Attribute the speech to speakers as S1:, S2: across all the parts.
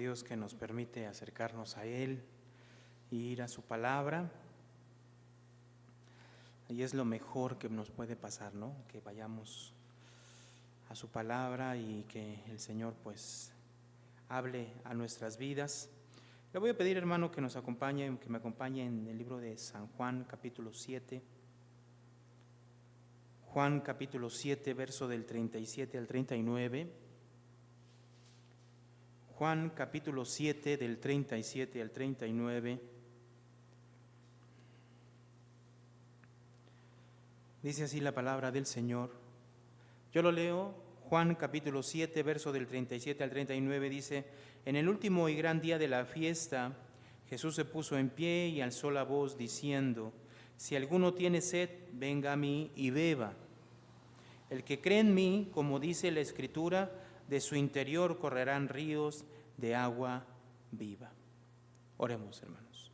S1: Dios que nos permite acercarnos a Él y ir a su palabra. Y es lo mejor que nos puede pasar, ¿no? Que vayamos a su palabra y que el Señor pues hable a nuestras vidas. Le voy a pedir, hermano, que me acompañe en el libro de San Juan, capítulo 7. Juan, capítulo 7, verso del 37 al 39. Juan, capítulo 7, del 37 al 39. Dice así la palabra del Señor. Yo lo leo. Juan, capítulo 7, verso del 37 al 39, dice: En el último y gran día de la fiesta, Jesús se puso en pie y alzó la voz diciendo: Si alguno tiene sed, venga a mí y beba. El que cree en mí, como dice la Escritura, de su interior correrán ríos de agua viva. Oremos, hermanos.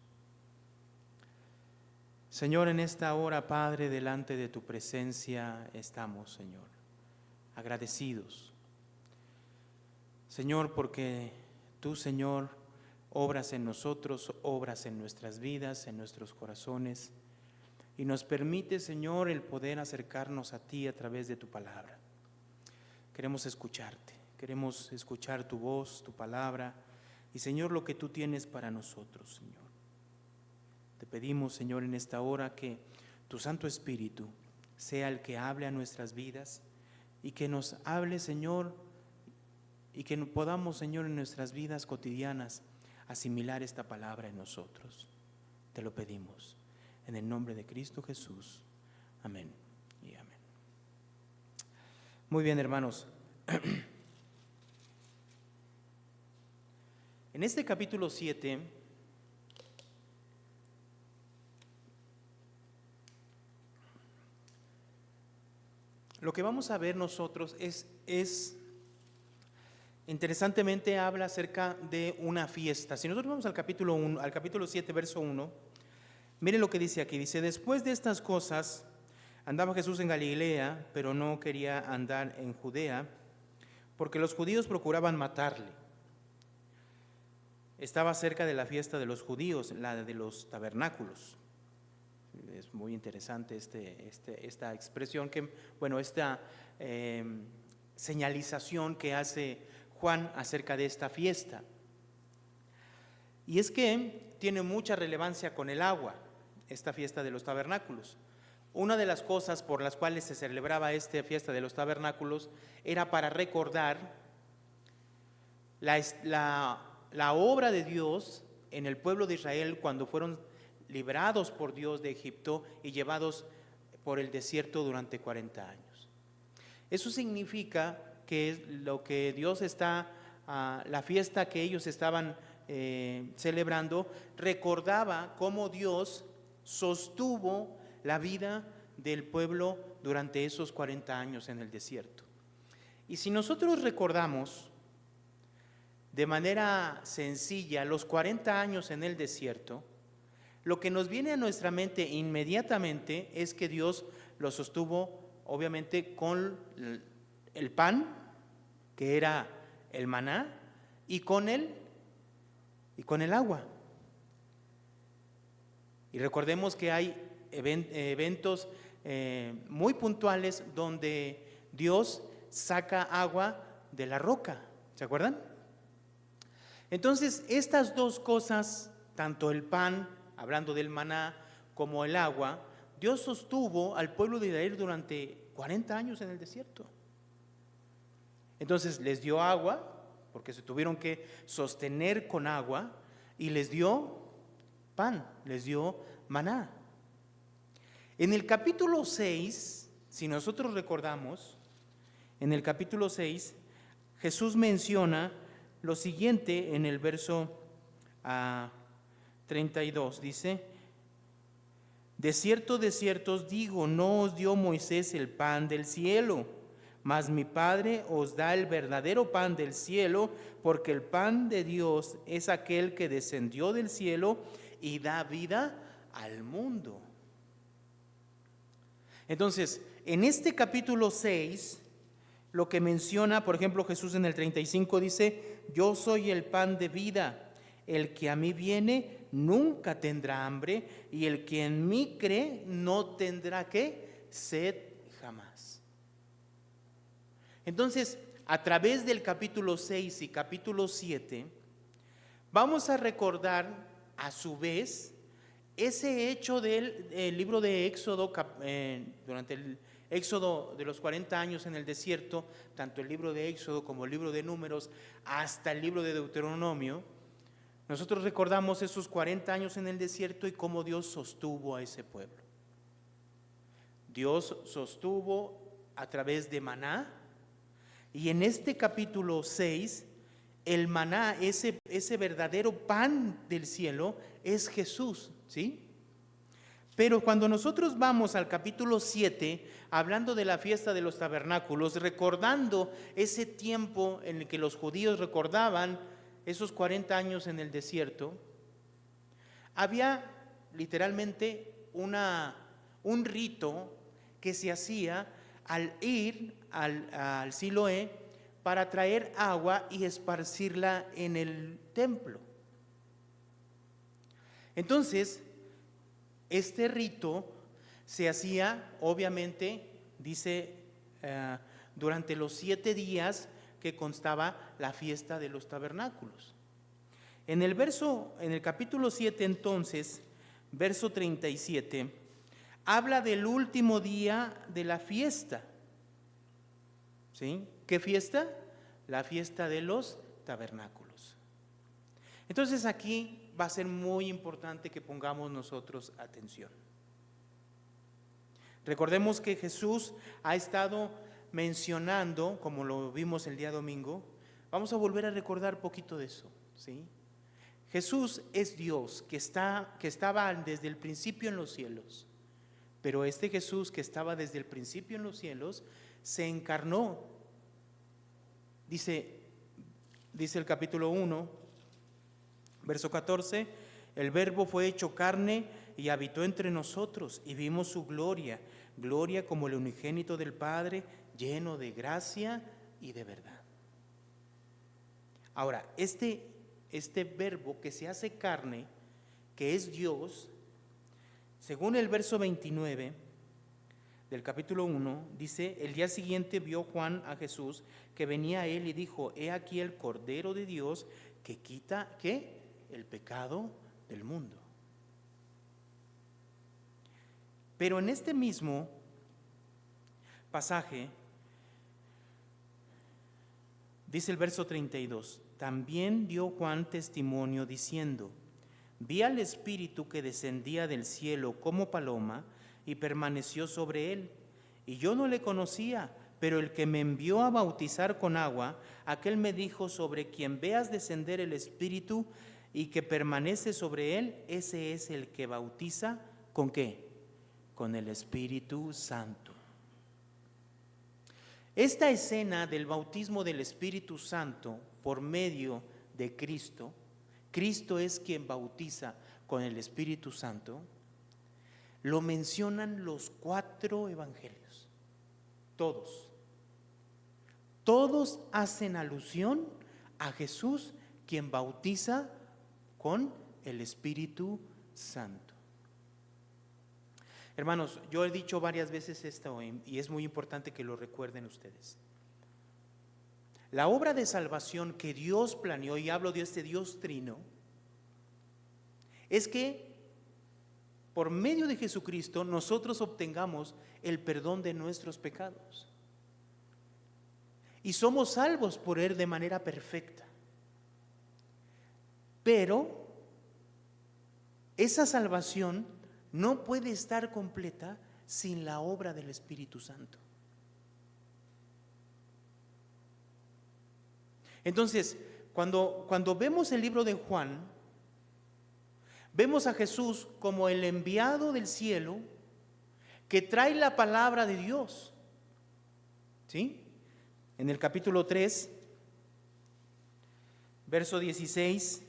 S1: Señor, en esta hora, Padre, delante de tu presencia estamos, Señor, agradecidos. Señor, porque tú, Señor, obras en nosotros, obras en nuestras vidas, en nuestros corazones, y nos permite, Señor, el poder acercarnos a ti a través de tu palabra. Queremos escucharte, queremos escuchar tu voz, tu palabra, y, Señor, lo que tú tienes para nosotros, Señor. Te pedimos, Señor, en esta hora que tu Santo Espíritu sea el que hable a nuestras vidas y que nos hable, Señor, y que podamos, Señor, en nuestras vidas cotidianas asimilar esta palabra en nosotros. Te lo pedimos en el nombre de Cristo Jesús. Amén y amén. Muy bien, hermanos. En este capítulo 7, lo que vamos a ver nosotros es interesantemente habla acerca de una fiesta. Si nosotros vamos al capítulo 7, verso 1, miren lo que dice aquí. Dice: Después de estas cosas, andaba Jesús en Galilea, pero no quería andar en Judea, porque los judíos procuraban matarle. Estaba cerca de la fiesta de los judíos, la de los tabernáculos. Es muy interesante esta expresión, esta señalización que hace Juan acerca de esta fiesta. Y es que tiene mucha relevancia con el agua, esta fiesta de los tabernáculos. Una de las cosas por las cuales se celebraba esta fiesta de los tabernáculos era para recordar la obra de Dios en el pueblo de Israel cuando fueron librados por Dios de Egipto y llevados por el desierto durante 40 años. Eso significa que lo que Dios la fiesta que ellos estaban celebrando, recordaba cómo Dios sostuvo la vida del pueblo durante esos 40 años en el desierto. Y si nosotros recordamos de manera sencilla los 40 años en el desierto, lo que nos viene a nuestra mente inmediatamente es que Dios lo sostuvo obviamente con el pan, que era el maná, y con el agua. Y recordemos que hay eventos muy puntuales donde Dios saca agua de la roca, ¿se acuerdan? Entonces, estas dos cosas, tanto el pan, hablando del maná, como el agua, Dios sostuvo al pueblo de Israel durante 40 años en el desierto. Entonces les dio agua, porque se tuvieron que sostener con agua, y les dio pan, les dio maná. En el capítulo 6, si nosotros recordamos, en el capítulo 6, Jesús menciona lo siguiente en el verso 32, dice: De cierto os digo, no os dio Moisés el pan del cielo, mas mi Padre os da el verdadero pan del cielo, porque el pan de Dios es aquel que descendió del cielo y da vida al mundo. Entonces, en este capítulo 6, lo que menciona, por ejemplo, Jesús en el 35 dice: yo soy el pan de vida. El que a mí viene nunca tendrá hambre, y el que en mí cree no tendrá ¿qué? Sed jamás. Entonces, a través del capítulo 6 y capítulo 7, vamos a recordar a su vez ese hecho del libro de Éxodo, durante el Éxodo de los 40 años en el desierto, tanto el libro de Éxodo como el libro de Números, hasta el libro de Deuteronomio. Nosotros recordamos esos 40 años en el desierto y cómo Dios sostuvo a ese pueblo. Dios sostuvo a través de maná, y en este capítulo 6, el maná, ese verdadero pan del cielo, es Jesús, ¿sí? Pero cuando nosotros vamos al capítulo 7, hablando de la fiesta de los tabernáculos, recordando ese tiempo en el que los judíos recordaban esos 40 años en el desierto, había literalmente un rito que se hacía al ir al Siloé para traer agua y esparcirla en el templo. Entonces, este rito se hacía, obviamente, dice, durante los 7 días que constaba la fiesta de los tabernáculos. En el capítulo 7, entonces, verso 37, habla del último día de la fiesta. ¿Sí? ¿Qué fiesta? La fiesta de los tabernáculos. Entonces aquí va a ser muy importante que pongamos nosotros atención. Recordemos que Jesús ha estado mencionando, como lo vimos el día domingo, vamos a volver a recordar poquito de eso, ¿sí? Jesús es Dios que estaba desde el principio en los cielos, pero este Jesús que estaba desde el principio en los cielos se encarnó. Dice el capítulo 1, verso 14, el Verbo fue hecho carne y habitó entre nosotros, y vimos su gloria, gloria como el unigénito del Padre, lleno de gracia y de verdad. Ahora, este Verbo que se hace carne, que es Dios, según el verso 29 del capítulo 1, dice, el día siguiente vio Juan a Jesús que venía a él y dijo, he aquí el Cordero de Dios que quita, ¿qué? El pecado del mundo. Pero en este mismo pasaje, dice el verso 32, también dio Juan testimonio diciendo, vi al Espíritu que descendía del cielo como paloma y permaneció sobre él, y yo no le conocía, pero el que me envió a bautizar con agua, aquel me dijo, sobre quien veas descender el Espíritu y que permanece sobre él, ese es el que bautiza, ¿con qué? Con el Espíritu Santo. Esta escena del bautismo del Espíritu Santo por medio de Cristo, Cristo es quien bautiza con el Espíritu Santo, lo mencionan los 4 evangelios, todos hacen alusión a Jesús quien bautiza con el Espíritu Santo. Hermanos, yo he dicho varias veces esto y es muy importante que lo recuerden ustedes. La obra de salvación que Dios planeó, y hablo de este Dios trino, es que por medio de Jesucristo nosotros obtengamos el perdón de nuestros pecados. Y somos salvos por Él de manera perfecta. Pero esa salvación no puede estar completa sin la obra del Espíritu Santo. Entonces, cuando vemos el libro de Juan, vemos a Jesús como el enviado del cielo que trae la palabra de Dios. ¿Sí? En el capítulo 3, verso 16,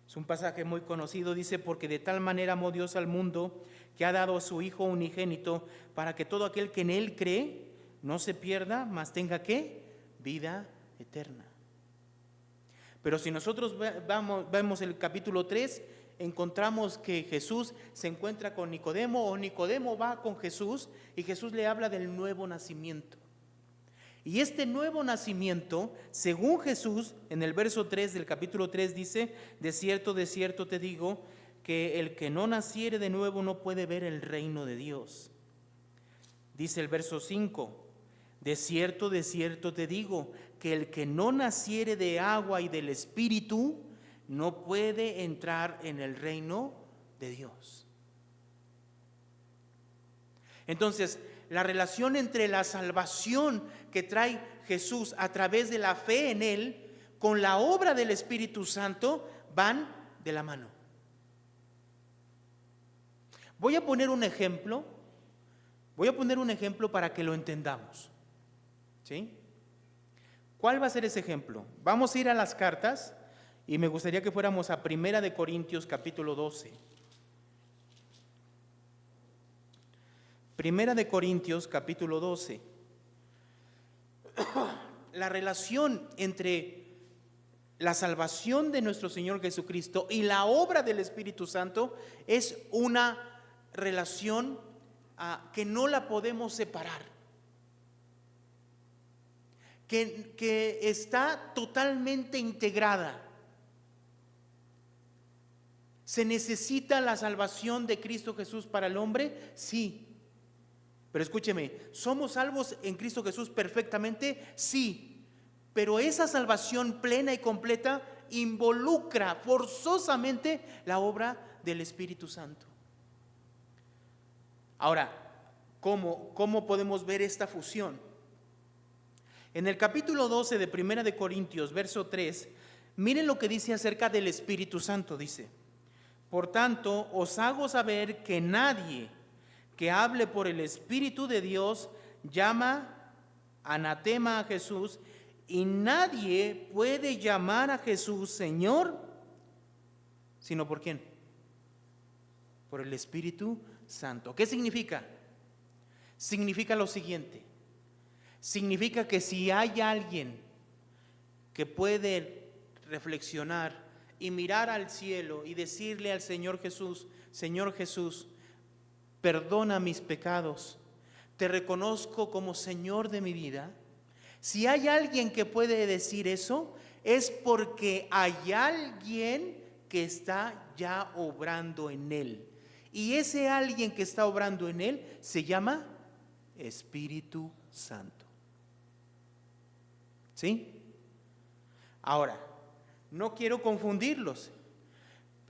S1: es un pasaje muy conocido, dice, porque de tal manera amó Dios al mundo que ha dado a su Hijo unigénito para que todo aquel que en Él cree no se pierda, mas tenga ¿qué? Vida eterna. Pero si nosotros vemos el capítulo 3, encontramos que Jesús se encuentra con Nicodemo, o Nicodemo va con Jesús y Jesús le habla del nuevo nacimiento. Y este nuevo nacimiento, según Jesús, en el verso 3 del capítulo 3 dice: de cierto te digo, que el que no naciere de nuevo no puede ver el reino de Dios. Dice el verso 5: de cierto te digo, que el que no naciere de agua y del Espíritu no puede entrar en el reino de Dios. Entonces, la relación entre la salvación que trae Jesús a través de la fe en Él con la obra del Espíritu Santo van de la mano. Voy a poner un ejemplo para que lo entendamos. ¿Sí? ¿Cuál va a ser ese ejemplo? Vamos a ir a las cartas y me gustaría que fuéramos a 1 Corintios capítulo 12. 1 Corintios capítulo 12. La relación entre la salvación de nuestro Señor Jesucristo y la obra del Espíritu Santo es una relación que no la podemos separar, que está totalmente integrada. ¿Se necesita la salvación de Cristo Jesús para el hombre? Sí. Pero escúcheme, ¿somos salvos en Cristo Jesús perfectamente? Sí. Pero esa salvación plena y completa involucra forzosamente la obra del Espíritu Santo. Ahora, ¿cómo podemos ver esta fusión? En el capítulo 12 de 1 Corintios, verso 3, miren lo que dice acerca del Espíritu Santo. Dice: por tanto, os hago saber que nadie que hable por el Espíritu de Dios llama anatema a Jesús, y nadie puede llamar a Jesús Señor, sino ¿por quién? Por el Espíritu Santo. ¿Qué significa? Significa lo siguiente: significa que si hay alguien que puede reflexionar y mirar al cielo y decirle al Señor Jesús: Señor Jesús, perdona mis pecados, te reconozco como Señor de mi vida. Si hay alguien que puede decir eso, es porque hay alguien que está ya obrando en él. Y ese alguien que está obrando en él se llama Espíritu Santo. ¿Sí? Ahora, no quiero confundirlos.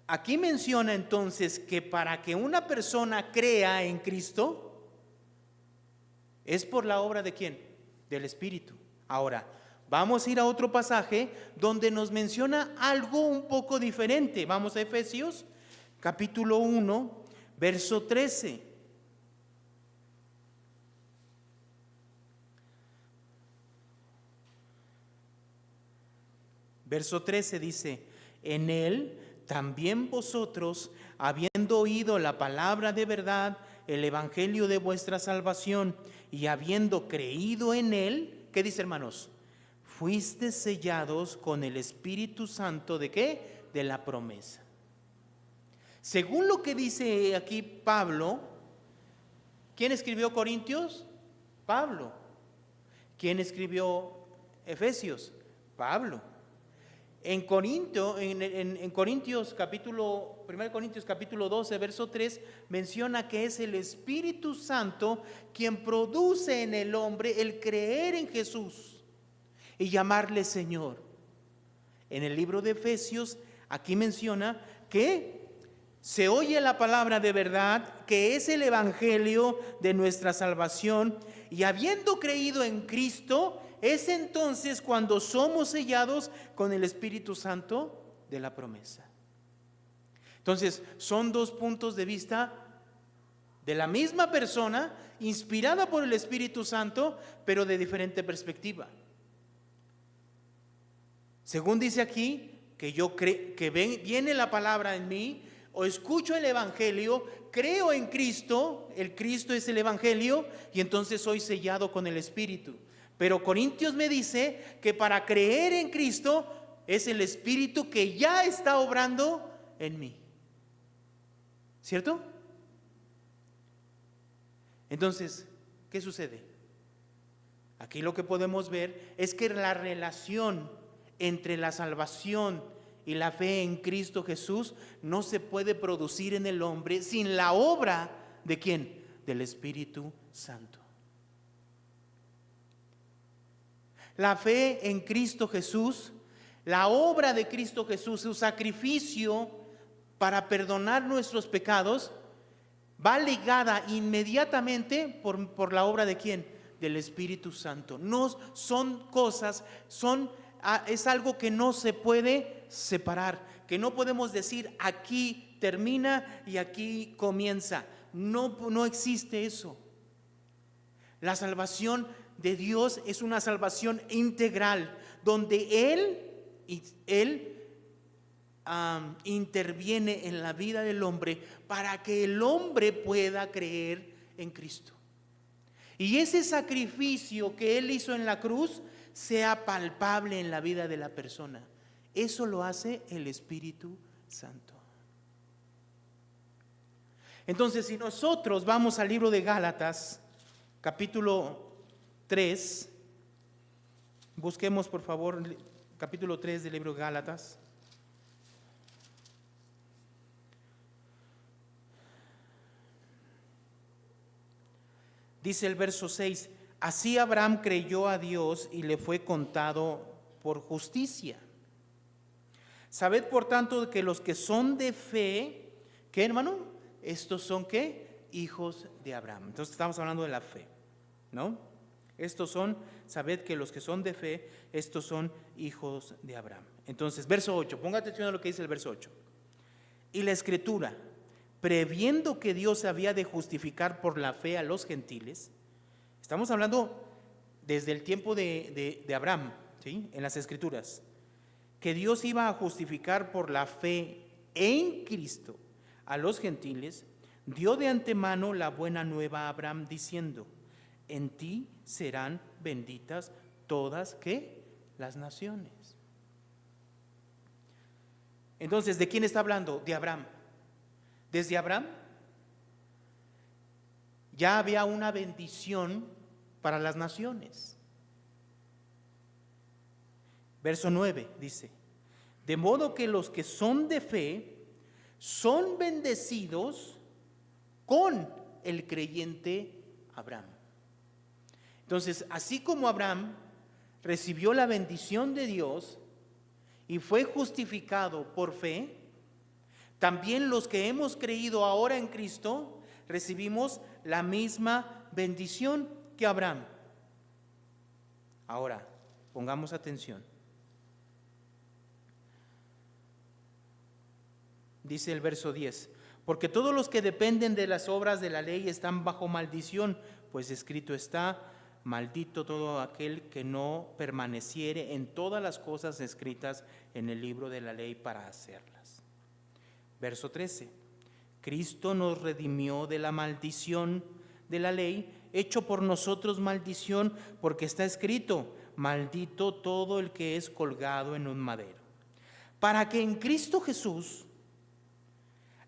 S1: Aquí menciona entonces que para que una persona crea en Cristo es por la obra ¿de quién? Del Espíritu. Ahora, vamos a ir a otro pasaje donde nos menciona algo un poco diferente. Vamos a Efesios capítulo 1, verso 13. Verso 13 dice: en él también vosotros, habiendo oído la palabra de verdad, el evangelio de vuestra salvación, y habiendo creído en él, ¿qué dice, hermanos? Fuisteis sellados con el Espíritu Santo, ¿de qué? De la promesa. Según lo que dice aquí Pablo, ¿quién escribió Corintios? Pablo. ¿Quién escribió Efesios? Pablo. En Corintios capítulo 1 Corintios capítulo 12, verso 3, menciona que es el Espíritu Santo quien produce en el hombre el creer en Jesús y llamarle Señor. En el libro de Efesios, aquí menciona que se oye la palabra de verdad, que es el evangelio de nuestra salvación, y habiendo creído en Cristo, es entonces cuando somos sellados con el Espíritu Santo de la promesa. Entonces, son dos puntos de vista de la misma persona, inspirada por el Espíritu Santo, pero de diferente perspectiva. Según dice aquí, que viene la palabra en mí, o escucho el evangelio, creo en Cristo, el Cristo es el evangelio, y entonces soy sellado con el Espíritu. Pero Corintios me dice que para creer en Cristo es el Espíritu que ya está obrando en mí. ¿Cierto? Entonces, ¿qué sucede? Aquí lo que podemos ver es que la relación entre la salvación y la fe en Cristo Jesús no se puede producir en el hombre sin la obra ¿de quién? Del Espíritu Santo. La fe en Cristo Jesús, la obra de Cristo Jesús, su sacrificio para perdonar nuestros pecados, va ligada inmediatamente por la obra ¿de quién? Del Espíritu Santo. No son cosas, es algo que no se puede separar, que no podemos decir aquí termina y aquí comienza. No existe eso. La salvación de Dios es una salvación integral, donde Él interviene en la vida del hombre para que el hombre pueda creer en Cristo. Y ese sacrificio que Él hizo en la cruz sea palpable en la vida de la persona. Eso lo hace el Espíritu Santo. Entonces, si nosotros vamos al libro de Gálatas, capítulo 3, busquemos por favor capítulo 3 del libro de Gálatas. Dice el verso 6, así Abraham creyó a Dios y le fue contado por justicia. Sabed por tanto que los que son de fe, ¿qué hermano? Estos son ¿qué? Hijos de Abraham. Entonces estamos hablando de la fe, ¿no? Sabed que los que son de fe, estos son hijos de Abraham. Entonces, verso 8, ponga atención a lo que dice el verso 8. Y la Escritura, previendo que Dios había de justificar por la fe a los gentiles, estamos hablando desde el tiempo de Abraham, ¿sí? En las Escrituras, que Dios iba a justificar por la fe en Cristo a los gentiles, dio de antemano la buena nueva a Abraham diciendo, en ti serán benditas todas ¿qué? Las naciones. Entonces, ¿de quién está hablando? De Abraham. Desde Abraham ya había una bendición para las naciones. Verso 9 dice, de modo que los que son de fe son bendecidos con el creyente Abraham. Entonces, así como Abraham recibió la bendición de Dios y fue justificado por fe, también los que hemos creído ahora en Cristo recibimos la misma bendición que Abraham. Ahora, pongamos atención. Dice el verso 10, porque todos los que dependen de las obras de la ley están bajo maldición, pues escrito está, maldito todo aquel que no permaneciere en todas las cosas escritas en el libro de la ley para hacerlas. Verso 13, Cristo nos redimió de la maldición de la ley, hecho por nosotros maldición, porque está escrito, maldito todo el que es colgado en un madero, para que en Cristo Jesús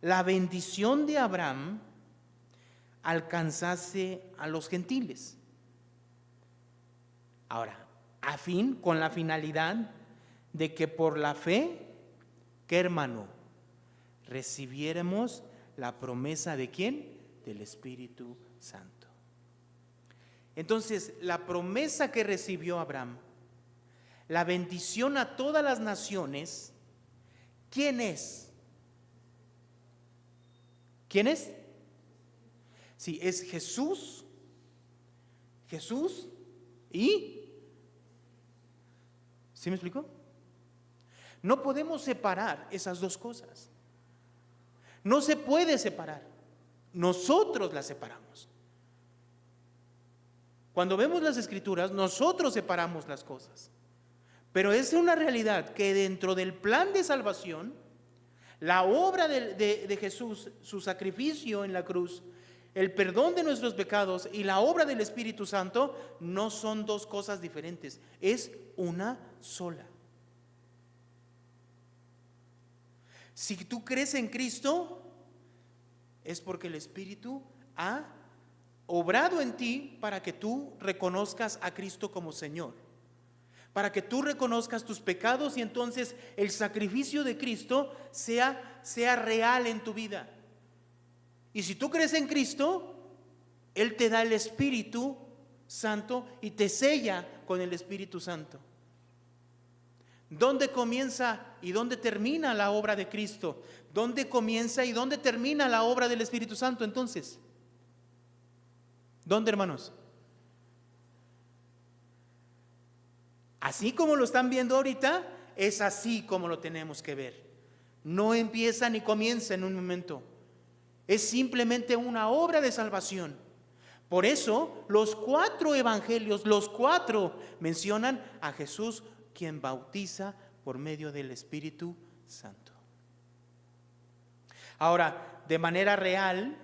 S1: la bendición de Abraham alcanzase a los gentiles. Ahora, con la finalidad de que por la fe, ¿qué hermano? Recibiéramos la promesa de ¿quién? Del Espíritu Santo. Entonces, la promesa que recibió Abraham, la bendición a todas las naciones, ¿quién es? ¿Quién es? Sí, es Jesús y... ¿Sí me explico? No podemos separar esas dos cosas. No se puede separar. Nosotros las separamos. Cuando vemos las Escrituras, nosotros separamos las cosas. Pero es una realidad que dentro del plan de salvación, la obra de Jesús, su sacrificio en la cruz, el perdón de nuestros pecados y la obra del Espíritu Santo no son dos cosas diferentes, es una sola. Si tú crees en Cristo, es porque el Espíritu ha obrado en ti para que tú reconozcas a Cristo como Señor, para que tú reconozcas tus pecados y entonces el sacrificio de Cristo sea real en tu vida. Y si tú crees en Cristo, Él te da el Espíritu Santo y te sella con el Espíritu Santo. ¿Dónde comienza y dónde termina la obra de Cristo? ¿Dónde comienza y dónde termina la obra del Espíritu Santo entonces? ¿Dónde, hermanos? Así como lo están viendo ahorita, es así como lo tenemos que ver. No empieza ni comienza en un momento. Es simplemente una obra de salvación. Por eso los 4 evangelios, los 4 mencionan a Jesús, quien bautiza por medio del Espíritu Santo. Ahora, de manera real,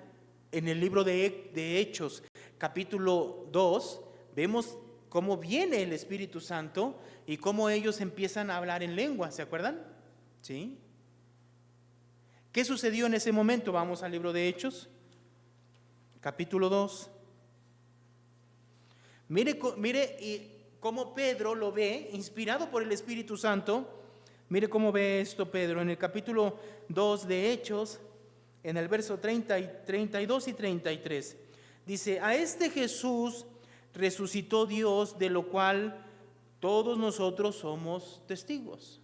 S1: en el libro de Hechos, capítulo 2, vemos cómo viene el Espíritu Santo y cómo ellos empiezan a hablar en lengua, ¿se acuerdan? ¿Sí? ¿Qué sucedió en ese momento? Vamos al libro de Hechos, capítulo 2. Mire cómo Pedro lo ve, inspirado por el Espíritu Santo. Mire cómo ve esto Pedro en el capítulo 2 de Hechos, en el verso 32 y 33. Dice: a este Jesús resucitó Dios, de lo cual todos nosotros somos testigos.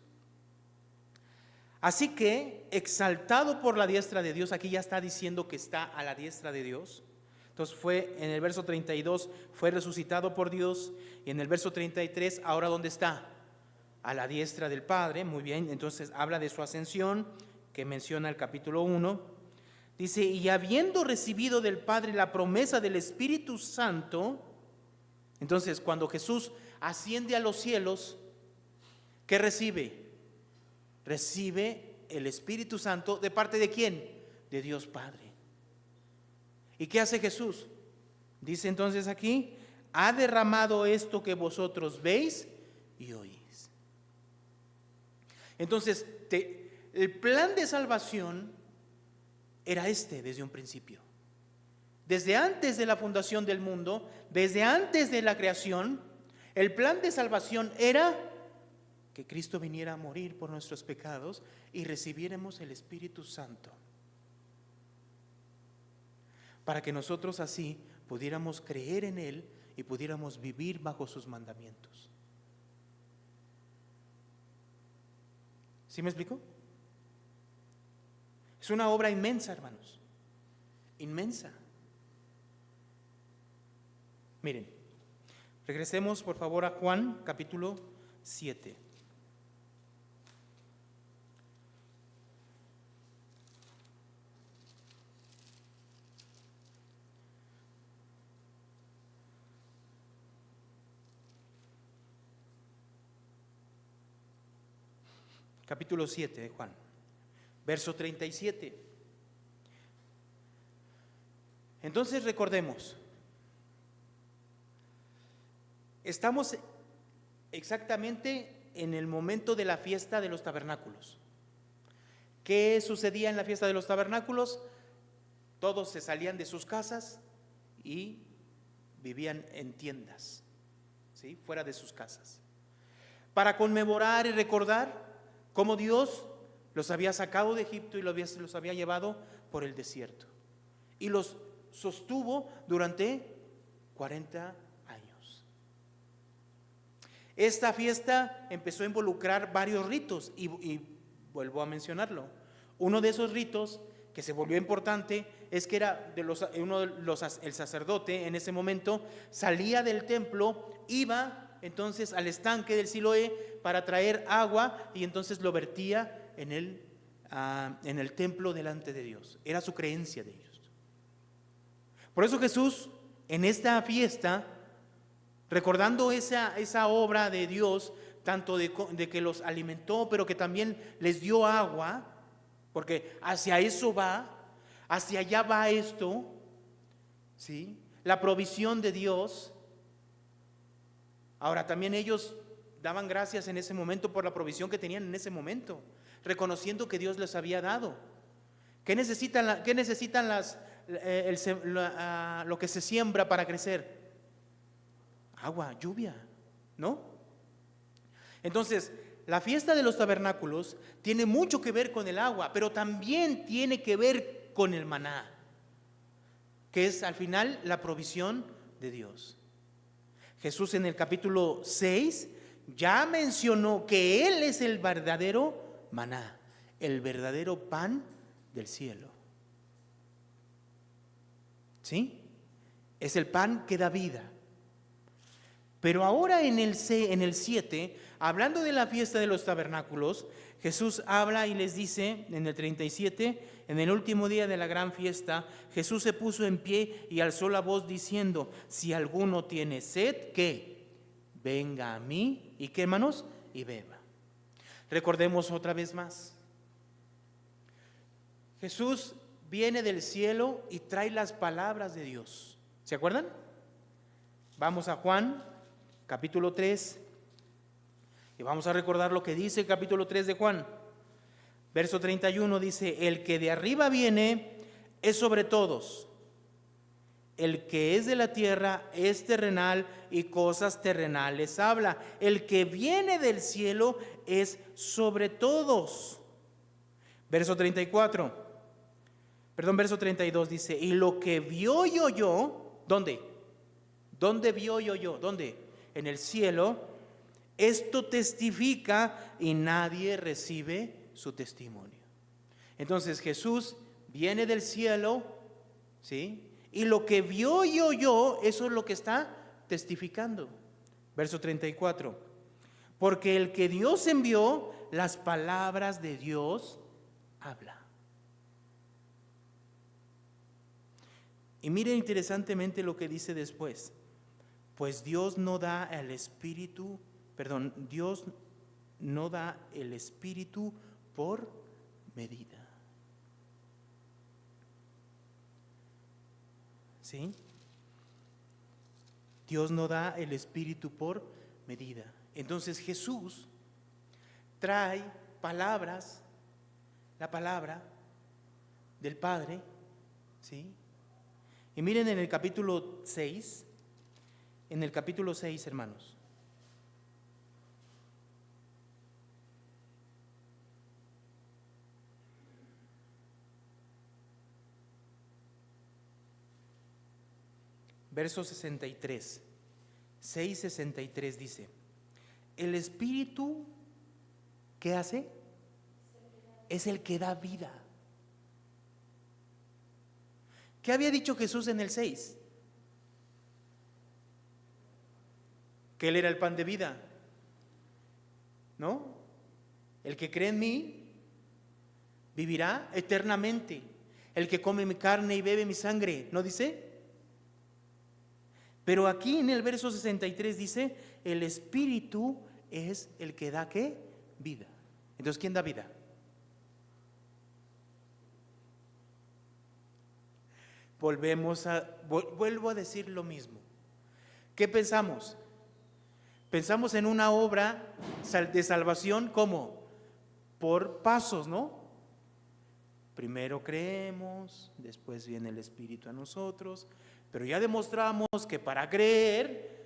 S1: Así que, exaltado por la diestra de Dios, aquí ya está diciendo que está a la diestra de Dios. Entonces fue en el verso 32, fue resucitado por Dios, y en el verso 33, ahora ¿dónde está? A la diestra del Padre. Muy bien, entonces habla de su ascensión, que menciona el capítulo 1. Dice: y habiendo recibido del Padre la promesa del Espíritu Santo. Entonces, cuando Jesús asciende a los cielos, ¿qué recibe? Recibe el Espíritu Santo. ¿De parte de quién? De Dios Padre. ¿Y qué hace Jesús? Dice entonces aquí: ha derramado esto que vosotros veis y oís. Entonces, el plan de salvación era desde un principio. Desde antes de la fundación del mundo, desde antes de la creación, el plan de salvación era que Cristo viniera a morir por nuestros pecados y recibiéramos el Espíritu Santo, para que nosotros así pudiéramos creer en Él y pudiéramos vivir bajo sus mandamientos. ¿Sí me explico? Es una obra inmensa, hermanos, inmensa. Miren, regresemos por favor a Juan capítulo 7. Capítulo 7 de Juan, verso 37. Entonces recordemos, estamos exactamente en el momento de la fiesta de los tabernáculos. ¿Qué sucedía en la fiesta de los tabernáculos? Todos se salían de sus casas y vivían en tiendas, ¿sí? Fuera de sus casas, para conmemorar y recordar cómo Dios los había sacado de Egipto y los había llevado por el desierto y los sostuvo durante 40 años. Esta fiesta empezó a involucrar varios ritos y vuelvo a mencionarlo. Uno de esos ritos que se volvió importante es que era el sacerdote en ese momento salía del templo, iba entonces al estanque del Siloé para traer agua y entonces lo vertía en el templo delante de Dios. Era su creencia de ellos. Por eso Jesús en esta fiesta, recordando esa obra de Dios, tanto de que los alimentó, pero que también les dio agua, porque hacia eso va, hacia allá va esto, ¿sí? La provisión de Dios. Ahora también ellos daban gracias en ese momento por la provisión que tenían en ese momento, reconociendo que Dios les había dado. ¿Qué necesitan, lo que se siembra para crecer? Agua, lluvia, ¿no? Entonces, la fiesta de los tabernáculos tiene mucho que ver con el agua, pero también tiene que ver con el maná, que es al final la provisión de Dios. Jesús en el capítulo 6 ya mencionó que Él es el verdadero maná, el verdadero pan del cielo. ¿Sí? Es el pan que da vida. Pero ahora en el 7, hablando de la fiesta de los tabernáculos, Jesús habla y les dice en el 37, en el último día de la gran fiesta, Jesús se puso en pie y alzó la voz diciendo: si alguno tiene sed, ¿qué? Venga a mí, ¿y qué, hermanos? Y beba. Recordemos otra vez más. Jesús viene del cielo y trae las palabras de Dios. ¿Se acuerdan? Vamos a Juan, capítulo 3, y vamos a recordar lo que dice el capítulo 3 de Juan. Verso 31 dice: el que de arriba viene es sobre todos. El que es de la tierra es terrenal y cosas terrenales habla. El que viene del cielo es sobre todos. Verso 32 dice: y lo que vio y oyó, ¿dónde? ¿Dónde vio y oyó? ¿Dónde? En el cielo. Esto testifica y nadie recibe su testimonio. Entonces Jesús viene del cielo, ¿sí? Y lo que vio y oyó, eso es lo que está testificando. Verso 34. Porque el que Dios envió, las palabras de Dios habla. Y miren interesantemente lo que dice después. Pues Dios no da el Espíritu por medida. ¿Sí? Dios no da el Espíritu por medida. Entonces Jesús trae palabras, la palabra del Padre, ¿sí? Y miren en el capítulo 6, hermanos. Verso 63, 6:63 dice: el Espíritu, ¿qué hace? Es el que da vida. ¿Qué había dicho Jesús en el 6? Que Él era el pan de vida, ¿no? El que cree en mí vivirá eternamente. El que come mi carne y bebe mi sangre, ¿no dice? Pero aquí en el verso 63 dice: el Espíritu es el que da, ¿qué? Vida. Entonces, ¿quién da vida? Vuelvo a decir lo mismo. ¿Qué pensamos? Pensamos en una obra de salvación, ¿cómo? Por pasos, ¿no? Primero creemos, después viene el Espíritu a nosotros, pero ya demostramos que para creer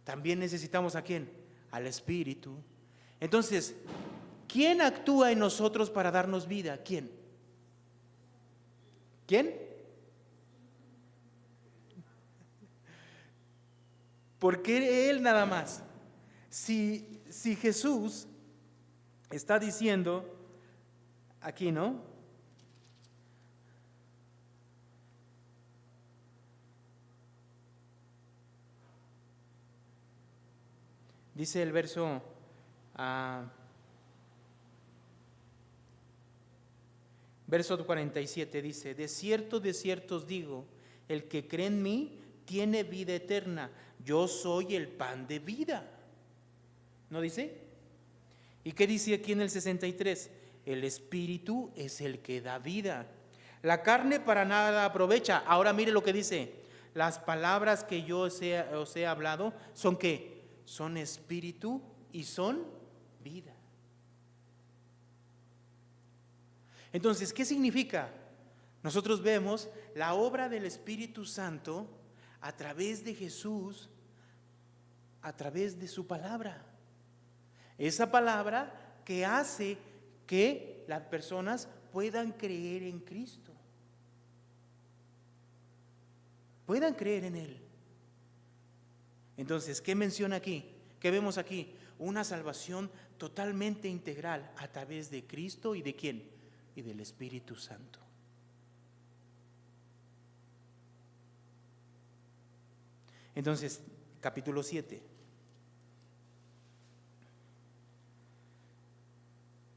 S1: también necesitamos ¿a quién? Al Espíritu. Entonces, ¿quién actúa en nosotros para darnos vida? ¿Quién? ¿Quién? ¿Por qué Él nada más? Si Jesús está diciendo aquí, ¿no? Dice el verso 47, dice: de cierto os digo, el que cree en mí tiene vida eterna. Yo soy el pan de vida. ¿No dice? ¿Y qué dice aquí en el 63? El Espíritu es el que da vida. La carne para nada aprovecha. Ahora mire lo que dice: las palabras que yo os he hablado son ¿qué? Son espíritu y son vida. Entonces, ¿qué significa? Nosotros vemos la obra del Espíritu Santo a través de Jesús, a través de su palabra. Esa palabra que hace que las personas puedan creer en Cristo, puedan creer en Él. Entonces, ¿qué menciona aquí? ¿Qué vemos aquí? Una salvación totalmente integral a través de Cristo y ¿de quién? Y del Espíritu Santo. Entonces, capítulo 7.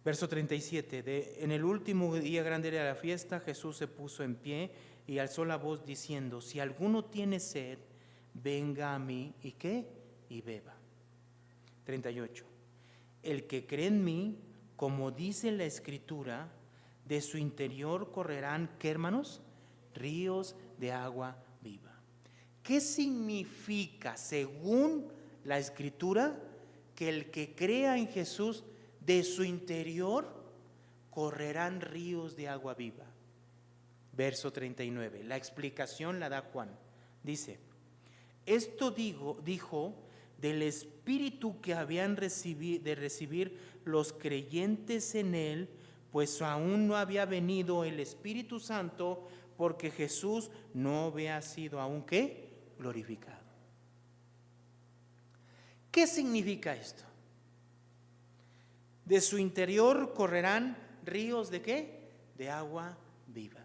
S1: Verso 37, en el último día grande de la fiesta, Jesús se puso en pie y alzó la voz diciendo, si alguno tiene sed, venga a mí, ¿y qué? Y beba. 38, el que cree en mí, como dice la Escritura, de su interior correrán, ¿qué, hermanos? Ríos de agua viva. ¿Qué significa, según la Escritura, que el que crea en Jesús, de su interior correrán ríos de agua viva? Verso 39, la explicación la da Juan. Dice, esto dijo del Espíritu que habían de recibir los creyentes en Él, pues aún no había venido el Espíritu Santo, porque Jesús no había sido aún, ¿qué? Glorificado. ¿Qué significa esto? De su interior correrán ríos ¿de qué? De agua viva.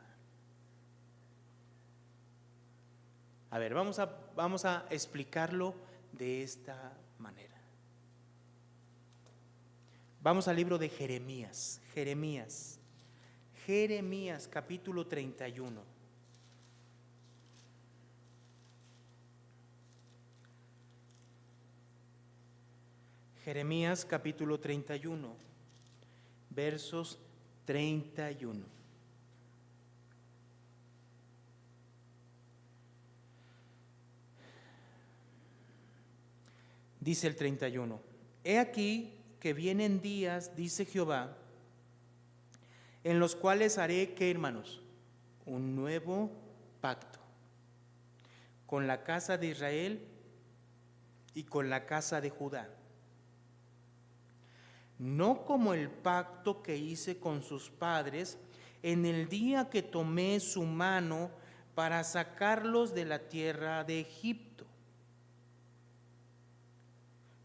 S1: A ver, vamos a explicarlo de esta manera. Vamos al libro de Jeremías. Jeremías capítulo 31. Jeremías capítulo 31, versos 31. Dice el 31, he aquí que vienen días, dice Jehová, en los cuales haré, ¿qué, hermanos? Un nuevo pacto con la casa de Israel y con la casa de Judá. No como el pacto que hice con sus padres en el día que tomé su mano para sacarlos de la tierra de Egipto,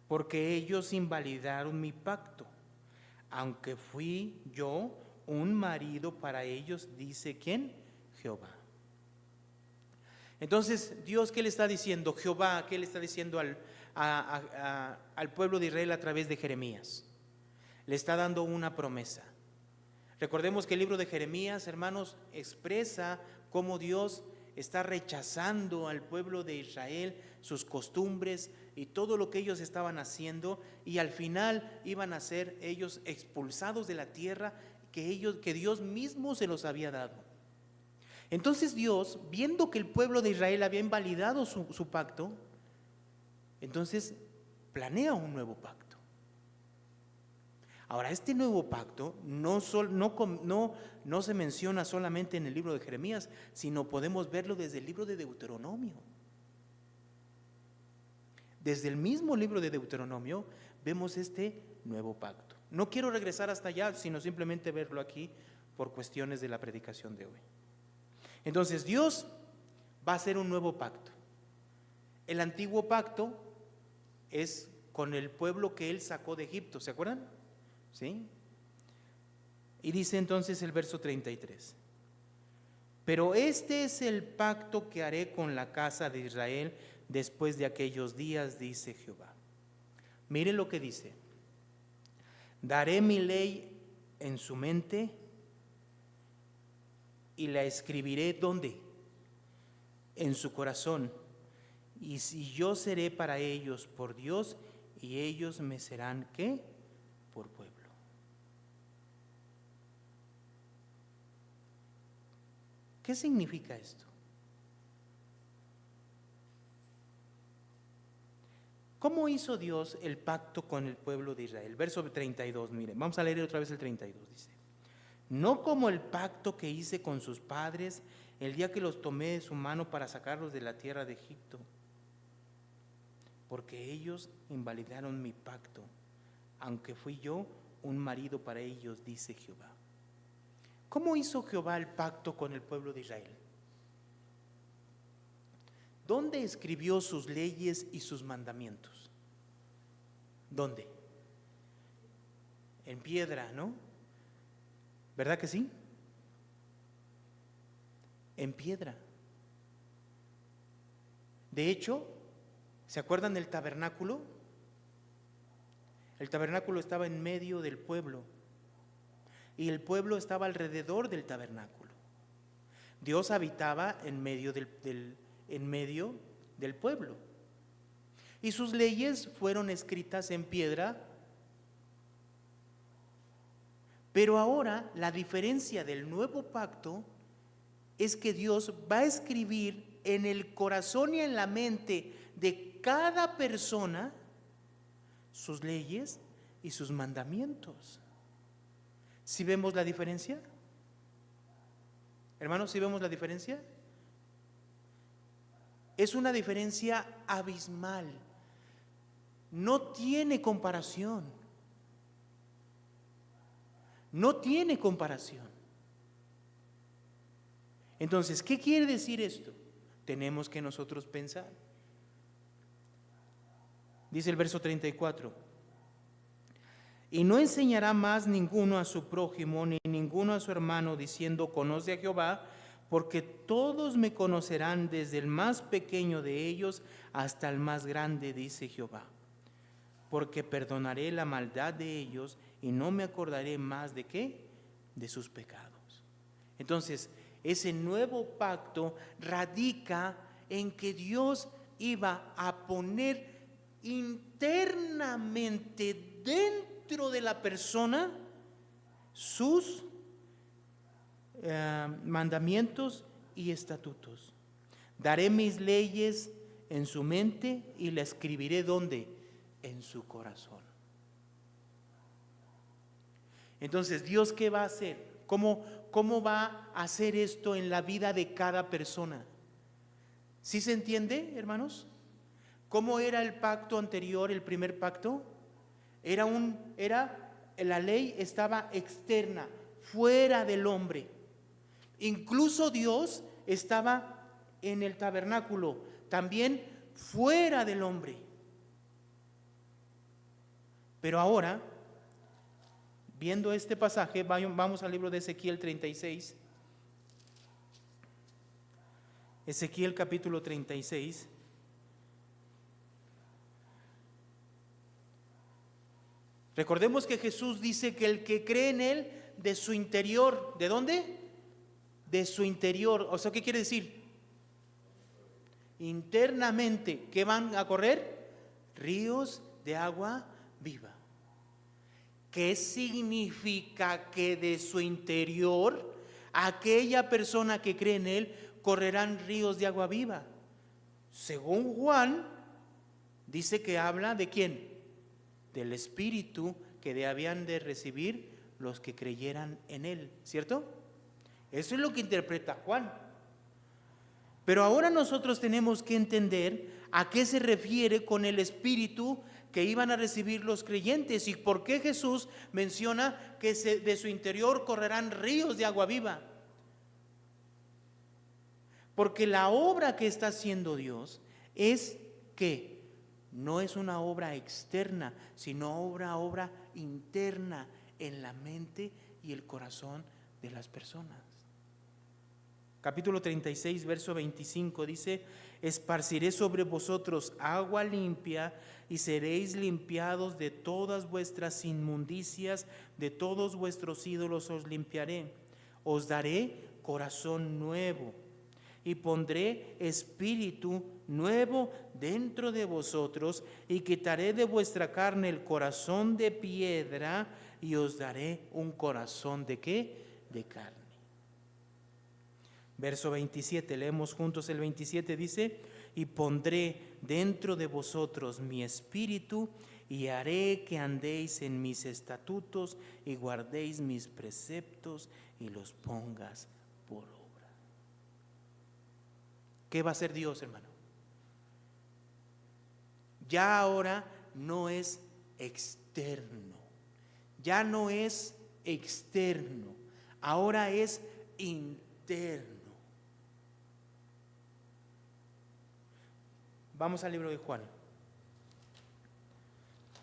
S1: porque ellos invalidaron mi pacto, aunque fui yo un marido para ellos, dice ¿quién? Jehová. Entonces, Dios, ¿qué le está diciendo? Jehová, ¿qué le está diciendo al pueblo de Israel a través de Jeremías? Le está dando una promesa. Recordemos que el libro de Jeremías, hermanos, expresa cómo Dios está rechazando al pueblo de Israel, sus costumbres y todo lo que ellos estaban haciendo, y al final iban a ser ellos expulsados de la tierra que Dios mismo se los había dado. Entonces Dios, viendo que el pueblo de Israel había invalidado su pacto, entonces planea un nuevo pacto. Ahora, este nuevo pacto no se menciona solamente en el libro de Jeremías, sino podemos verlo desde el libro de Deuteronomio. Desde el mismo libro de Deuteronomio vemos este nuevo pacto. No quiero regresar hasta allá, sino simplemente verlo aquí por cuestiones de la predicación de hoy. Entonces, Dios va a hacer un nuevo pacto. El antiguo pacto es con el pueblo que Él sacó de Egipto, ¿se acuerdan? ¿Sí? Y dice entonces el verso 33, pero este es el pacto que haré con la casa de Israel después de aquellos días, dice Jehová. Mire lo que dice, daré mi ley en su mente y la escribiré, ¿dónde? En su corazón, y si yo seré para ellos por Dios y ellos me serán, ¿qué? Por pueblo. ¿Qué significa esto? ¿Cómo hizo Dios el pacto con el pueblo de Israel? Verso 32, miren, vamos a leer otra vez el 32, dice. no como el pacto que hice con sus padres el día que los tomé de su mano para sacarlos de la tierra de Egipto, porque ellos invalidaron mi pacto, aunque fui yo un marido para ellos, dice Jehová. ¿Cómo hizo Jehová el pacto con el pueblo de Israel? ¿Dónde escribió sus leyes y sus mandamientos? ¿Dónde? En piedra, ¿no? ¿Verdad que sí? En piedra. De hecho, ¿se acuerdan del tabernáculo? El tabernáculo estaba en medio del pueblo y el pueblo estaba alrededor del tabernáculo. Dios habitaba en medio del pueblo y sus leyes fueron escritas en piedra. Pero ahora la diferencia del nuevo pacto es que Dios va a escribir en el corazón y en la mente de cada persona sus leyes y sus mandamientos. ¿Sí vemos la diferencia? Hermanos, ¿sí vemos la diferencia? Es una diferencia abismal. No tiene comparación. No tiene comparación. Entonces, ¿qué quiere decir esto? Tenemos que nosotros pensar. Dice el verso 34: y no enseñará más ninguno a su prójimo, ni ninguno a su hermano, diciendo, conoce a Jehová, porque todos me conocerán, desde el más pequeño de ellos hasta el más grande, dice Jehová. Porque perdonaré la maldad de ellos y no me acordaré más de ¿qué? De sus pecados. Entonces, ese nuevo pacto radica en que Dios iba a poner internamente dentro de la persona sus mandamientos y estatutos. Daré mis leyes en su mente y la escribiré ¿dónde? En su corazón. Entonces, ¿Dios qué va a hacer? ¿Cómo va a hacer esto en la vida de cada persona? ¿Sí se entiende, hermanos? ¿Cómo era el pacto anterior, el primer pacto? La ley estaba externa, fuera del hombre. Incluso Dios estaba en el tabernáculo, también fuera del hombre. Pero ahora, viendo este pasaje, vamos al libro de Ezequiel 36. Ezequiel capítulo 36. Recordemos que Jesús dice que el que cree en Él, de su interior, ¿de dónde? De su interior. O sea, ¿qué quiere decir? Internamente, ¿qué van a correr? Ríos de agua viva. ¿Qué significa que de su interior, aquella persona que cree en Él, correrán ríos de agua viva? Según Juan, dice que habla ¿de quién? Del Espíritu que habían de recibir los que creyeran en Él, ¿cierto? Eso es lo que interpreta Juan. Pero ahora nosotros tenemos que entender a qué se refiere con el Espíritu que iban a recibir los creyentes y por qué Jesús menciona que de su interior correrán ríos de agua viva. Porque la obra que está haciendo Dios es que no es una obra externa, sino obra interna en la mente y el corazón de las personas. Capítulo 36, verso 25 dice: esparciré sobre vosotros agua limpia y seréis limpiados de todas vuestras inmundicias, de todos vuestros ídolos os limpiaré. Os daré corazón nuevo y pondré espíritu nuevo dentro de vosotros y quitaré de vuestra carne el corazón de piedra y os daré un corazón ¿de qué? De carne. Verso 27, leemos juntos el 27, dice: y pondré dentro de vosotros mi espíritu y haré que andéis en mis estatutos y guardéis mis preceptos y los pongas por obra. ¿Qué va a hacer Dios, hermano? Ya ahora no es externo, ya no es externo, ahora es interno. Vamos al libro de Juan,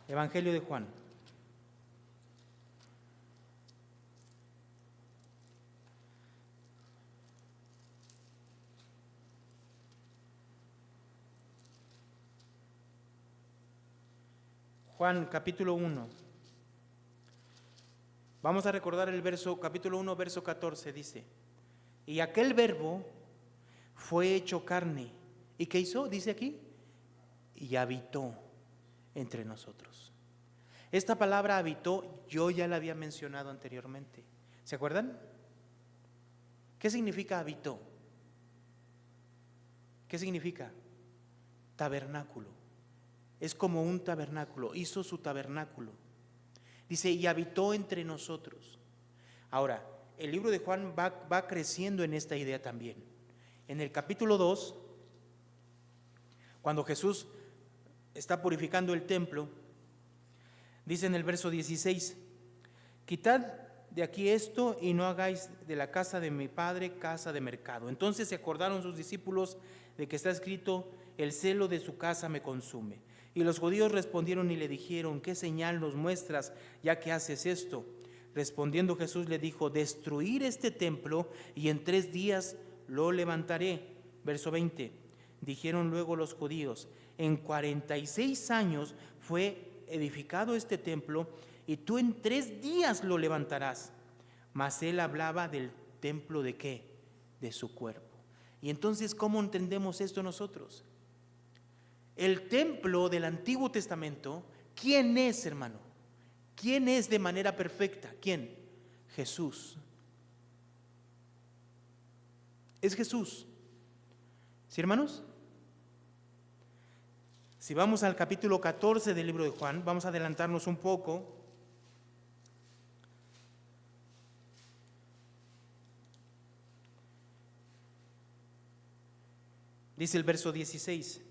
S1: Evangelio de Juan. Juan capítulo 1. Vamos a recordar el verso, capítulo 1, verso 14, dice: y aquel verbo fue hecho carne. ¿Y qué hizo? Dice aquí, y habitó entre nosotros. Esta palabra habitó, yo ya la había mencionado anteriormente. ¿Se acuerdan? ¿Qué significa habitó? ¿Qué significa? Tabernáculo. Es como un tabernáculo, hizo su tabernáculo. Dice, y habitó entre nosotros. Ahora, el libro de Juan va creciendo en esta idea también. En el capítulo 2, cuando Jesús está purificando el templo, dice en el verso 16, quitad de aquí esto y no hagáis de la casa de mi padre casa de mercado. Entonces se acordaron sus discípulos de que está escrito, el celo de su casa me consume. Y los judíos respondieron y le dijeron, ¿qué señal nos muestras ya que haces esto? Respondiendo Jesús le dijo, destruir este templo y en 3 días lo levantaré. Verso 20, dijeron luego los judíos, en 46 años fue edificado este templo y tú en 3 días lo levantarás. Mas él hablaba del templo ¿de qué? De su cuerpo. Y entonces, ¿cómo entendemos esto nosotros? El templo del Antiguo Testamento, ¿quién es, hermano? ¿Quién es de manera perfecta? ¿Quién? Jesús. Es Jesús. ¿Sí, hermanos? Si vamos al capítulo 14 del libro de Juan, vamos a adelantarnos un poco. Dice el verso 16,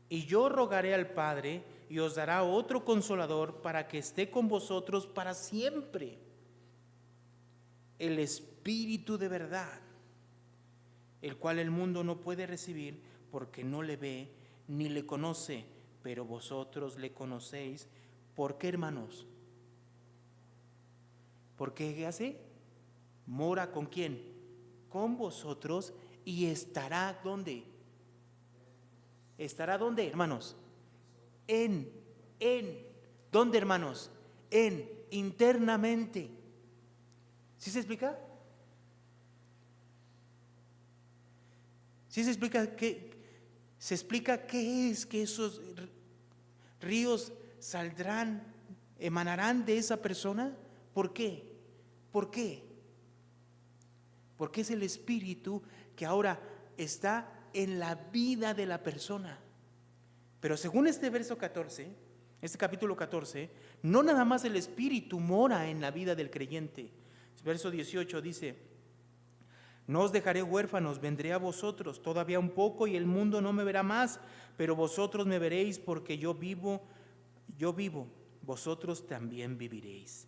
S1: y yo rogaré al Padre y os dará otro consolador para que esté con vosotros para siempre, el Espíritu de verdad, el cual el mundo no puede recibir porque no le ve ni le conoce, pero vosotros le conocéis. ¿Por qué, hermanos? ¿Por qué hace? Mora ¿con quién? Con vosotros y estará ¿dónde? ¿Estará dónde, hermanos? En, ¿dónde, hermanos? Internamente. ¿Sí se explica? ¿Sí se explica qué? Se explica qué es que esos ríos saldrán, emanarán de esa persona. ¿Por qué? ¿Por qué? Porque es el Espíritu que ahora está en la vida de la persona. Pero según este verso 14, este capítulo 14, no nada más el Espíritu mora en la vida del creyente. Verso 18 dice, no os dejaré huérfanos, vendré a vosotros todavía un poco y el mundo no me verá más, pero vosotros me veréis porque yo vivo, vosotros también viviréis.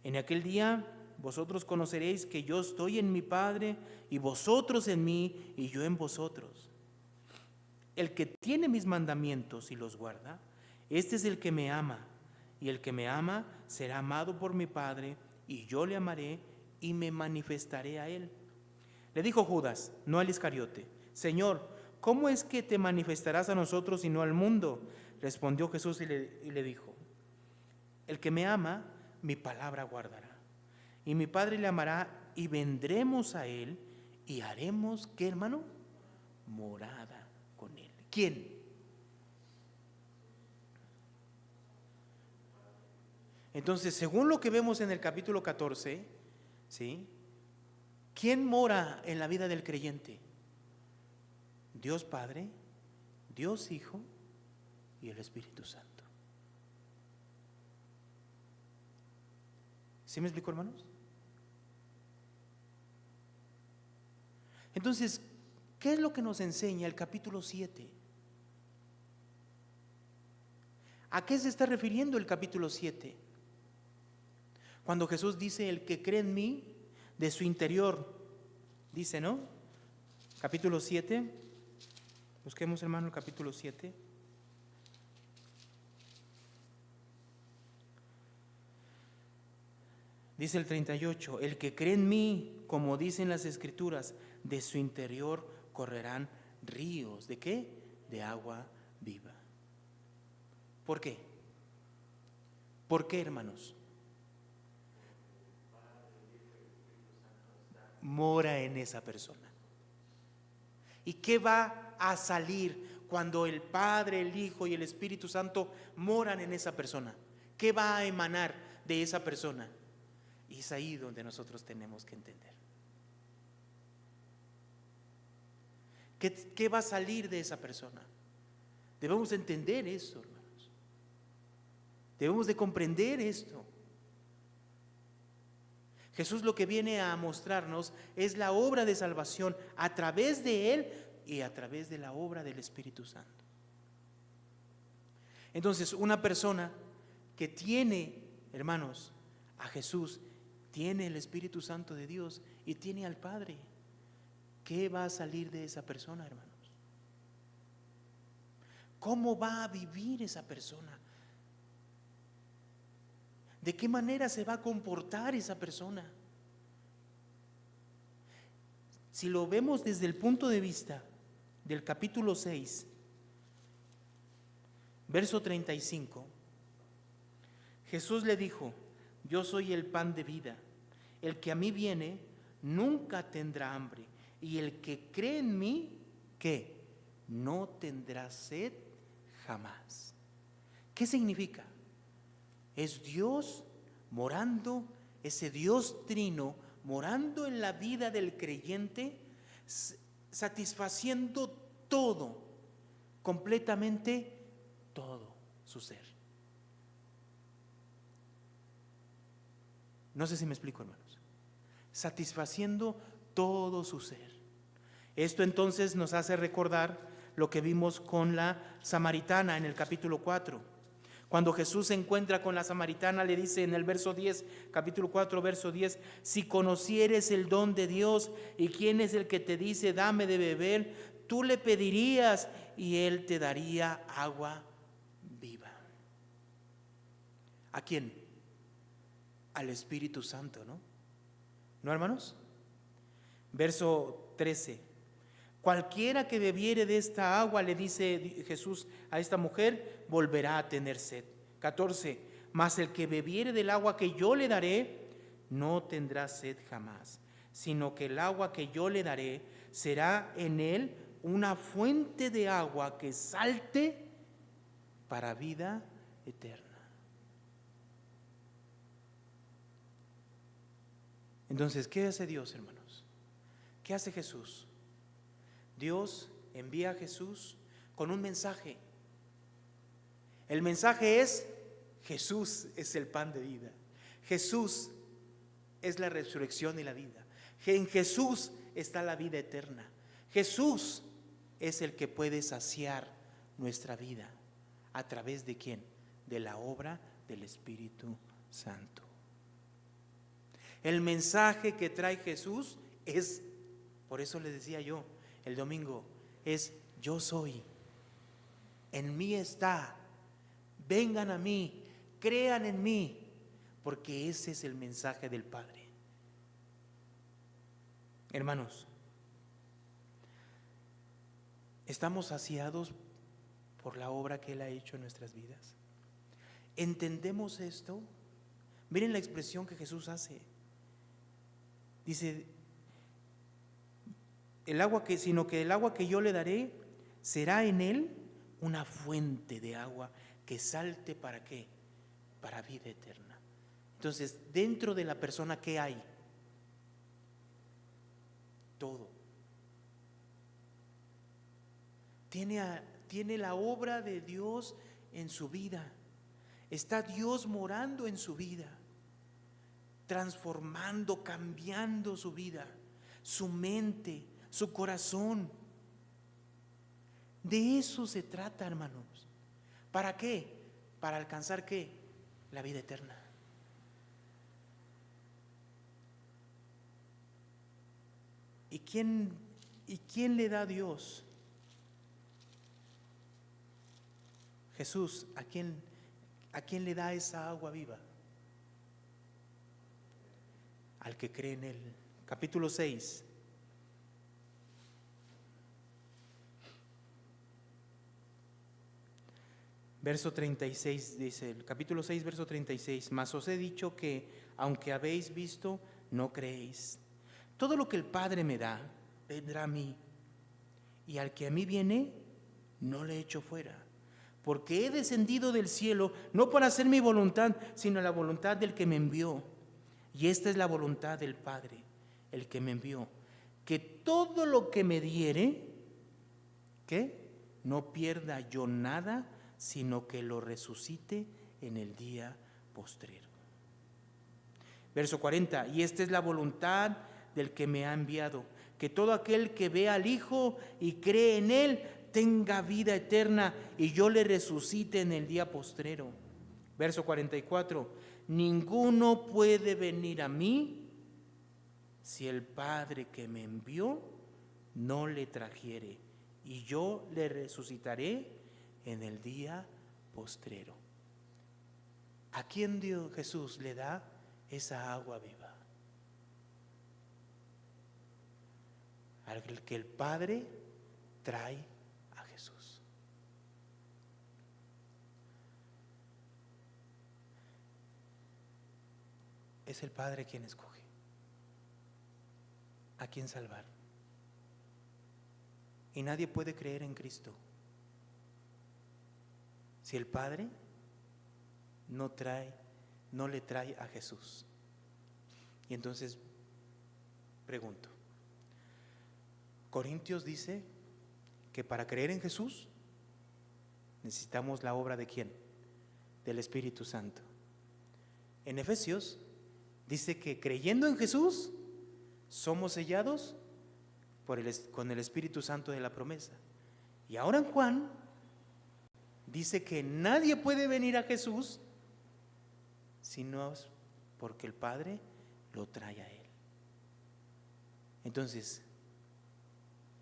S1: En aquel día vosotros conoceréis que yo estoy en mi Padre y vosotros en mí y yo en vosotros. El que tiene mis mandamientos y los guarda, este es el que me ama, y el que me ama será amado por mi Padre, y yo le amaré y me manifestaré a él. Le dijo Judas, no al Iscariote, Señor, ¿cómo es que te manifestarás a nosotros y no al mundo? Respondió Jesús y le dijo, el que me ama, mi palabra guardará. Y mi Padre le amará y vendremos a él y haremos, ¿qué, hermano? Morada con él. ¿Quién? Entonces, según lo que vemos en el capítulo 14, ¿sí? ¿Quién mora en la vida del creyente? Dios Padre, Dios Hijo y el Espíritu Santo. ¿Sí me explico, hermanos? Entonces, ¿qué es lo que nos enseña el capítulo 7? ¿A qué se está refiriendo el capítulo 7? Cuando Jesús dice, el que cree en mí, de su interior, dice, ¿no? Capítulo 7, busquemos, hermano, el capítulo 7. Dice el 38, el que cree en mí, como dicen las Escrituras, de su interior correrán ríos. ¿De qué? De agua viva. ¿Por qué? ¿Por qué, hermanos? Mora en esa persona. ¿Y qué va a salir cuando el Padre, el Hijo y el Espíritu Santo moran en esa persona? ¿Qué va a emanar de esa persona? Y es ahí donde nosotros tenemos que entender. ¿Qué va a salir de esa persona? Debemos entender esto, hermanos. Debemos de comprender esto. Jesús lo que viene a mostrarnos es la obra de salvación a través de Él y a través de la obra del Espíritu Santo. Entonces, una persona que tiene, hermanos, a Jesús, tiene el Espíritu Santo de Dios y tiene al Padre, ¿qué va a salir de esa persona, hermanos? ¿Cómo va a vivir esa persona? ¿De qué manera se va a comportar esa persona? Si lo vemos desde el punto de vista del capítulo 6, verso 35, Jesús le dijo, yo soy el pan de vida, el que a mí viene nunca tendrá hambre, y el que cree en mí, ¿qué? No tendrá sed jamás. ¿Qué significa? Es Dios morando, ese Dios trino morando en la vida del creyente, satisfaciendo todo, completamente todo su ser. No sé si me explico, hermanos. Satisfaciendo todo su ser. Esto entonces nos hace recordar lo que vimos con la samaritana en el capítulo 4. Cuando Jesús se encuentra con la samaritana, le dice en el verso 10, capítulo 4, verso 10, si conocieres el don de Dios y quién es el que te dice, dame de beber, tú le pedirías y él te daría agua viva. ¿A quién? Al Espíritu Santo, ¿no? ¿No, hermanos? Verso 13. Cualquiera que bebiere de esta agua, le dice Jesús a esta mujer, volverá a tener sed. 14. Mas el que bebiere del agua que yo le daré, no tendrá sed jamás, sino que el agua que yo le daré será en él una fuente de agua que salte para vida eterna. Entonces, ¿qué hace Dios, hermanos? ¿Qué hace Jesús? Dios envía a Jesús con un mensaje. El mensaje es, Jesús es el pan de vida. Jesús es la resurrección y la vida. En Jesús está la vida eterna. Jesús es el que puede saciar nuestra vida. ¿A través de quién? De la obra del Espíritu Santo. El mensaje que trae Jesús es, por eso les decía yo el domingo, es yo soy, en mí está, vengan a mí, crean en mí, porque ese es el mensaje del Padre. Hermanos, ¿estamos saciados por la obra que Él ha hecho en nuestras vidas? ¿Entendemos esto? Miren la expresión que Jesús hace. Dice, sino que el agua que yo le daré será en él una fuente de agua que salte ¿para qué? Para vida eterna. Entonces, dentro de la persona, ¿qué hay? Todo. Tiene la obra de Dios en su vida. Está Dios morando en su vida. transformando, cambiando su vida, su mente, su corazón. De eso se trata, hermanos. ¿Para qué? Para alcanzar ¿qué? La vida eterna. ¿Y quién le da a Dios? Jesús, ¿a quién le da esa agua viva? Al que cree en Él. Capítulo 6. Verso 36 dice, el capítulo 6, verso 36, mas os he dicho que, aunque habéis visto, no creéis. Todo lo que el Padre me da, vendrá a mí, y al que a mí viene, no le echo fuera. Porque he descendido del cielo, no para hacer mi voluntad, sino la voluntad del que me envió. Y esta es la voluntad del Padre, el que me envió, que todo lo que me diere, ¿qué? No pierda yo nada, sino que lo resucite en el día postrero. Verso 40, y esta es la voluntad del que me ha enviado, que todo aquel que vea al Hijo y cree en Él, tenga vida eterna, y yo le resucite en el día postrero. Verso 44, ninguno puede venir a mí si el Padre que me envió no le trajere, y yo le resucitaré en el día postrero. ¿A quién Dios Jesús le da esa agua viva? Al que el Padre trae a Jesús. Es el Padre quien escoge a quién salvar. Y nadie puede creer en Cristo si el Padre no le trae a Jesús. Y entonces pregunto, Corintios dice que para creer en Jesús necesitamos la obra ¿de quién? Del Espíritu Santo. En Efesios dice que creyendo en Jesús somos sellados con el Espíritu Santo de la promesa. Y ahora en Juan dice que nadie puede venir a Jesús sino porque el Padre lo trae a Él. Entonces,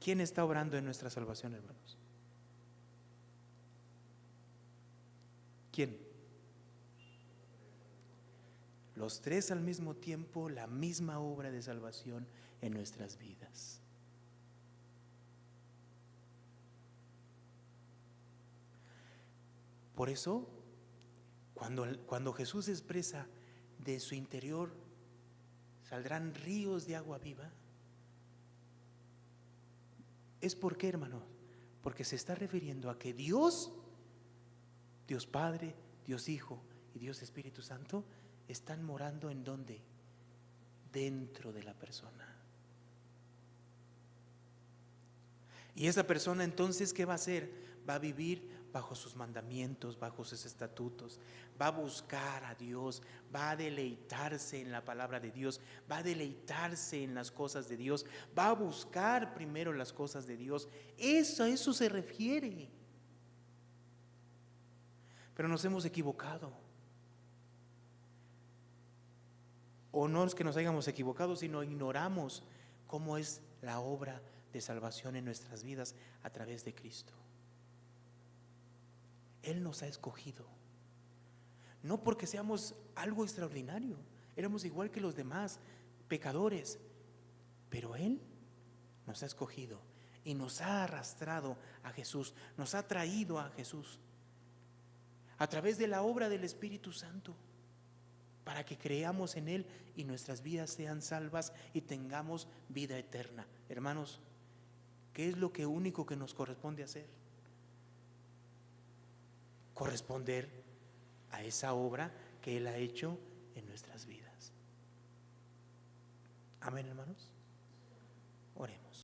S1: ¿quién está obrando en nuestra salvación, hermanos? ¿Quién? Los tres al mismo tiempo, la misma obra de salvación en nuestras vidas. Por eso, cuando Jesús expresa de su interior saldrán ríos de agua viva, ¿es por qué, hermano? Porque se está refiriendo a que Dios Padre, Dios Hijo y Dios Espíritu Santo están morando ¿en dónde? Dentro de la persona. Y esa persona entonces, ¿qué va a hacer? Va a vivir bajo sus mandamientos, bajo sus estatutos, va a buscar a Dios, va a deleitarse en la palabra de Dios, va a deleitarse en las cosas de Dios, va a buscar primero las cosas de Dios. A eso se refiere. Pero nos hemos equivocado. O no es que nos hayamos equivocado, sino ignoramos cómo es la obra de salvación en nuestras vidas a través de Cristo. Él nos ha escogido, no porque seamos algo extraordinario, éramos igual que los demás, pecadores, pero Él nos ha escogido y nos ha arrastrado a Jesús, nos ha traído a Jesús a través de la obra del Espíritu Santo, para que creamos en Él y nuestras vidas sean salvas y tengamos vida eterna. Hermanos, ¿qué es lo único que nos corresponde hacer? Corresponder a esa obra que Él ha hecho en nuestras vidas. Amén, hermanos. Oremos.